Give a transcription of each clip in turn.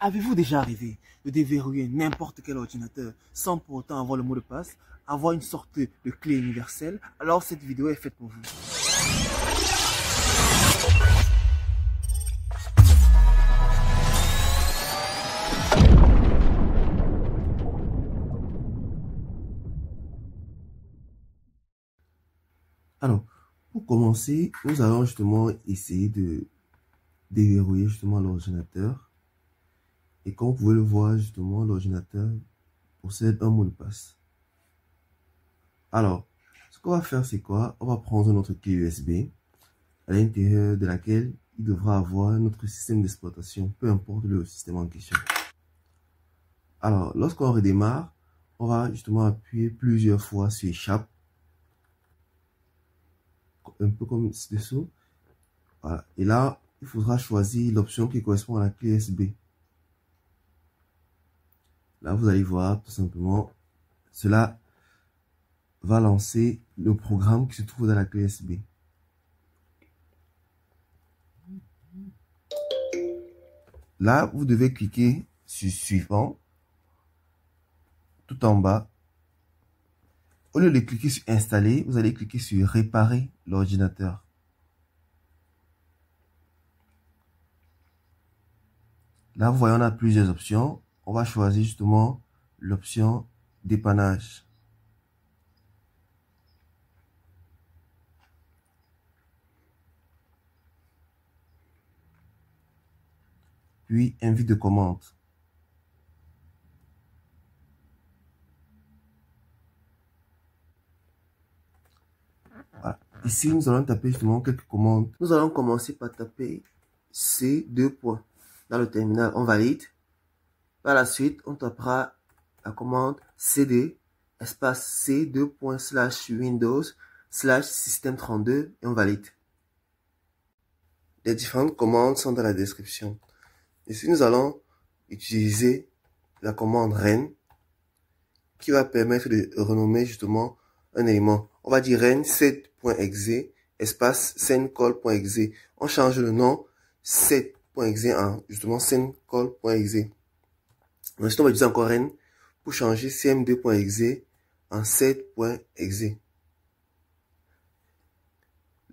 Avez-vous déjà rêvé de déverrouiller n'importe quel ordinateur sans pour autant avoir le mot de passe, avoir une sorte de clé universelle? Alors cette vidéo est faite pour vous. Alors, pour commencer, nous allons justement essayer de déverrouiller justement l'ordinateur. Et comme vous pouvez le voir, justement, l'ordinateur possède un mot de passe. Alors, ce qu'on va faire, c'est quoi? On va prendre notre clé USB, à l'intérieur de laquelle il devra avoir notre système d'exploitation, peu importe le système en question. Alors, lorsqu'on redémarre, on va justement appuyer plusieurs fois sur Échappe, un peu comme ci-dessous. Voilà. Et là, il faudra choisir l'option qui correspond à la clé USB. Là, vous allez voir tout simplement, cela va lancer le programme qui se trouve dans la clé USB. Là, vous devez cliquer sur Suivant, tout en bas. Au lieu de cliquer sur Installer, vous allez cliquer sur Réparer l'ordinateur. Là, vous voyez, on a plusieurs options. On va choisir justement l'option Dépannage. Puis, Invite de commande. Voilà. Ici, nous allons taper justement quelques commandes. Nous allons commencer par taper C2 points. Dans le terminal, on valide. Par la suite, on tapera la commande cd espace c2 points / windows / système32 et on valide. Les différentes commandes sont dans la description. Ici, nous allons utiliser la commande ren qui va permettre de renommer justement un élément. On va dire ren set.exe espace sendCall.exe. On change le nom set.exe en justement sendCall.exe. Ensuite, on va utiliser encore ren pour changer cmd.exe en set.exe.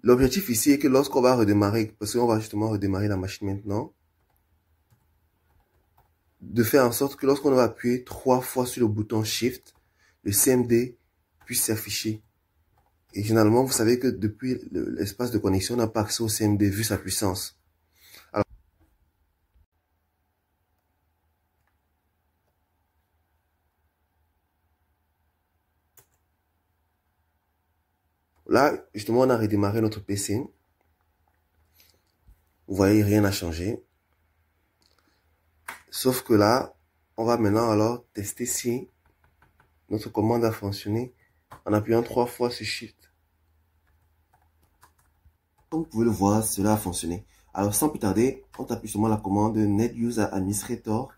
L'objectif ici est que lorsqu'on va redémarrer, parce qu'on va justement redémarrer la machine maintenant, de faire en sorte que lorsqu'on va appuyer 3 fois sur le bouton Shift, le CMD puisse s'afficher. Et généralement, vous savez que depuis l'espace de connexion, on n'a pas accès au CMD vu sa puissance. Alors, là, justement, on a redémarré notre PC. Vous voyez, rien n'a changé. Sauf que là, on va maintenant alors tester si notre commande a fonctionné en appuyant 3 fois sur Shift. Comme vous pouvez le voir, cela a fonctionné. Alors, sans plus tarder, on tape justement la commande netuser-administrator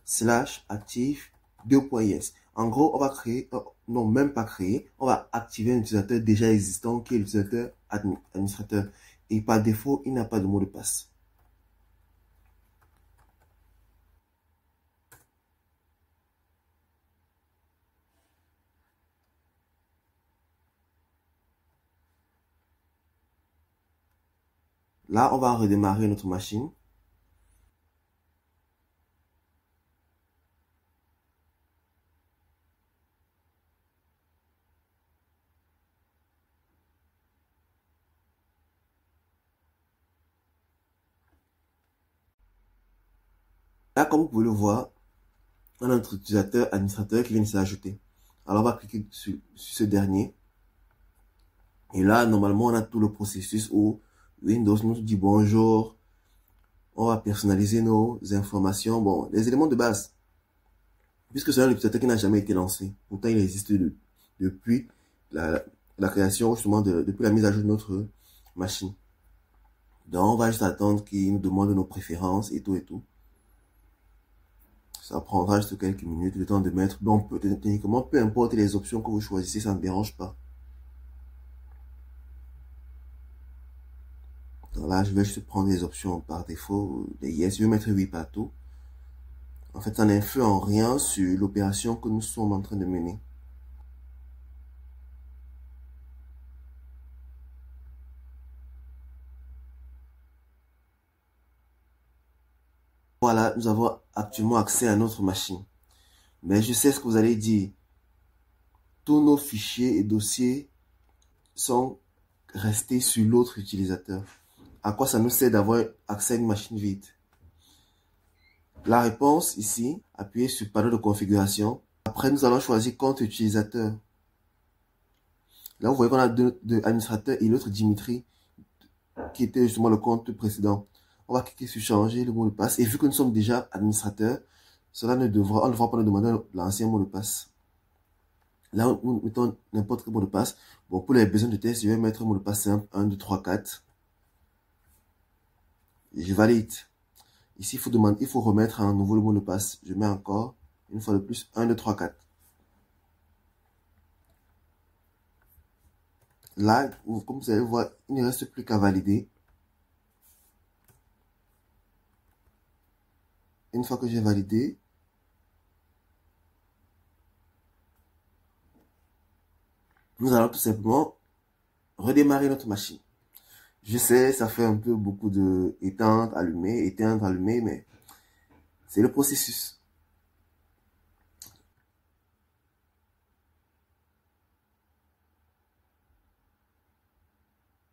/active 2.is. En gros, on va créer, non, même pas créer, on va activer un utilisateur déjà existant qui est l'utilisateur administrateur. Et par défaut, il n'a pas de mot de passe. Là, on va redémarrer notre machine. Là, comme vous pouvez le voir, on a notre utilisateur administrateur qui vient de s'ajouter. Alors, on va cliquer sur ce dernier. Et là, normalement, on a tout le processus où Windows nous dit bonjour. On va personnaliser nos informations. Bon, les éléments de base. Puisque c'est un utilisateur qui n'a jamais été lancé. Pourtant, il existe depuis la création, justement, depuis la mise à jour de notre machine. Donc, on va juste attendre qu'il nous demande nos préférences et tout et tout. Ça prendra juste quelques minutes, le temps de mettre. Bon, techniquement, peu importe les options que vous choisissez, ça ne dérange pas. Donc là, je vais juste prendre les options par défaut. Les yes, je vais mettre oui partout. En fait, ça n'influe en rien sur l'opération que nous sommes en train de mener. Voilà, nous avons actuellement accès à notre machine. Mais je sais ce que vous allez dire. Tous nos fichiers et dossiers sont restés sur l'autre utilisateur. À quoi ça nous sert d'avoir accès à une machine vide? La réponse ici, appuyez sur panneau de configuration. Après, nous allons choisir compte utilisateur. Là, vous voyez qu'on a deux administrateurs et l'autre Dimitri, qui était justement le compte précédent. On va cliquer sur changer le mot de passe. Et vu que nous sommes déjà administrateurs, on ne devra pas nous demander l'ancien mot de passe. Là, nous mettons n'importe quel mot de passe. Bon, pour les besoins de test, je vais mettre un mot de passe simple, 1, 2, 3, 4. Et je valide. Ici, il faut remettre un nouveau mot de passe. Je mets encore, une fois de plus, 1, 2, 3, 4. Là, comme vous allez voir, il ne reste plus qu'à valider. Une fois que j'ai validé, nous allons tout simplement redémarrer notre machine. Je sais, ça fait un peu beaucoup de éteindre, allumer, mais c'est le processus.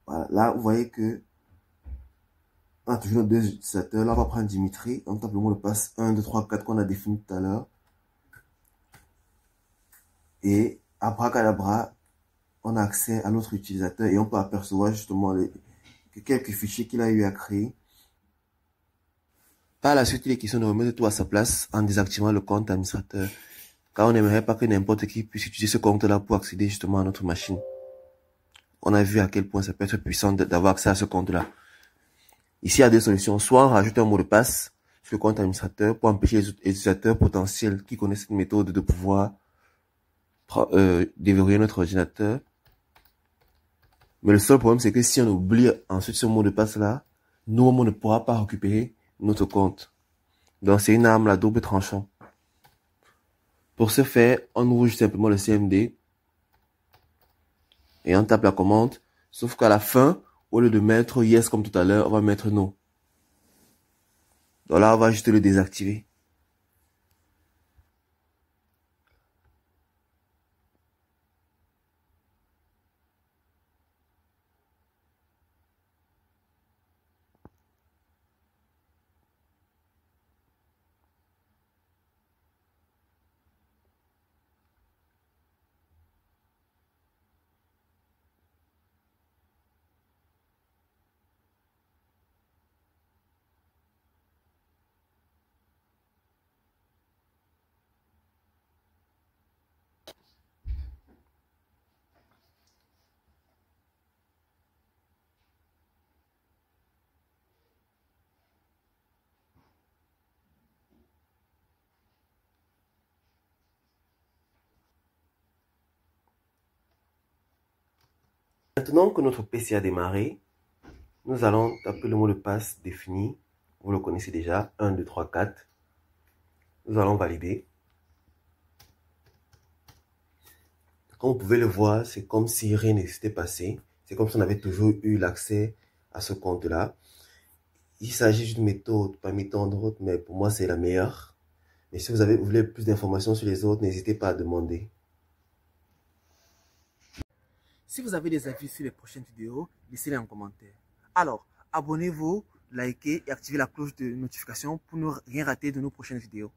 Voilà, là, vous voyez que on a toujours nos deux utilisateurs. Là, on va prendre Dimitri. On tape le mot de passe 1, 2, 3, 4 qu'on a défini tout à l'heure. Et abracadabra, on a accès à notre utilisateur et on peut apercevoir justement quelques fichiers qu'il a eu à créer. Par la suite, il est question de remettre tout à sa place en désactivant le compte administrateur. Car on n'aimerait pas que n'importe qui puisse utiliser ce compte-là pour accéder justement à notre machine. On a vu à quel point ça peut être puissant d'avoir accès à ce compte-là. Ici, il y a deux solutions. Soit on rajoute un mot de passe sur le compte administrateur pour empêcher les utilisateurs potentiels qui connaissent cette méthode de pouvoir déverrouiller notre ordinateur. Mais le seul problème, c'est que si on oublie ensuite ce mot de passe-là, nous, on ne pourra pas récupérer notre compte. Donc, c'est une arme à double tranchant. Pour ce faire, on ouvre juste simplement le CMD et on tape la commande. Sauf qu'à la fin, au lieu de mettre yes comme tout à l'heure, on va mettre no. Donc là, on va juste le désactiver. Maintenant que notre PC a démarré, nous allons taper le mot de passe défini. Vous le connaissez déjà, 1, 2, 3, 4. Nous allons valider. Comme vous pouvez le voir, c'est comme si rien ne s'était passé. C'est comme si on avait toujours eu l'accès à ce compte-là. Il s'agit d'une méthode, parmi tant d'autres, mais pour moi, c'est la meilleure. Mais si vous voulez plus d'informations sur les autres, n'hésitez pas à demander. Si vous avez des avis sur les prochaines vidéos, laissez-les en commentaire. Alors, abonnez-vous, likez et activez la cloche de notification pour ne rien rater de nos prochaines vidéos.